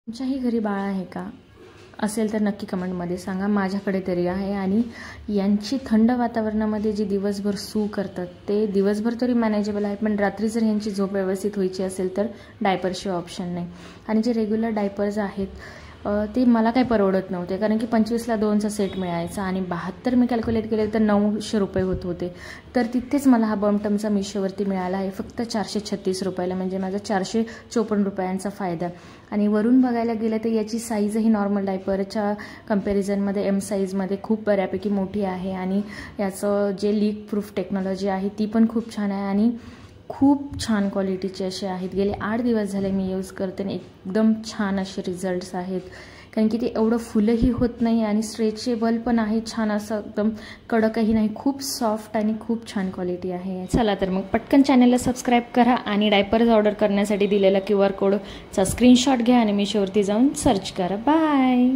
तुमच्याही घरी बाळ आहे का? असेल तर नक्की कमेंटमध्ये सांगा. माझ्याकडे तरी आहे आणि यांची थंड वातावरणामध्ये जी दिवसभर सू करतात ते दिवसभर तरी मॅनेजेबल आहे, पण रात्री जर यांची झोप व्यवस्थित व्हायची असेल तर डायपरशिवाय ऑप्शन नाही. आणि जे रेग्युलर डायपर्स आहेत ते मला काही परवडत नव्हते, कारण की 25ला 2चा सेट मिळायचा आणि 72 मी कॅल्क्युलेट केले तर 900 रुपये होत होते. तर तिथेच मला हा बमटमचा मिशोवरती मिळाला आहे फक्त 436 रुपयाला, म्हणजे माझा 454 रुपयांचा फायदा. आणि वरून बघायला गेलं तर याची साईजही नॉर्मल डायपरच्या कंपॅरिझनमध्ये एम साईजमध्ये खूप बऱ्यापैकी मोठी आहे. आणि याचं जे लीक प्रूफ टेक्नॉलॉजी आहे ती पण खूप छान आहे आणि खूप छान क्वालिटीचे असे आहेत. गेले 8 दिवस झाले मी यूज करते आणि एकदम छान असे रिझल्ट्स आहेत, कारण की ते एवढं फुलंही होत नाही आणि स्ट्रेचेबल पण आहे, छान असं एकदम कडकही नाही, खूप सॉफ्ट आणि खूप छान क्वालिटी आहे. चला तर मग पटकन चॅनलला सबस्क्राईब करा आणि डायपर्स ऑर्डर करण्यासाठी दिलेला QR कोडचा स्क्रीनशॉट घ्या आणि मिशोवरती जाऊन सर्च करा. बाय.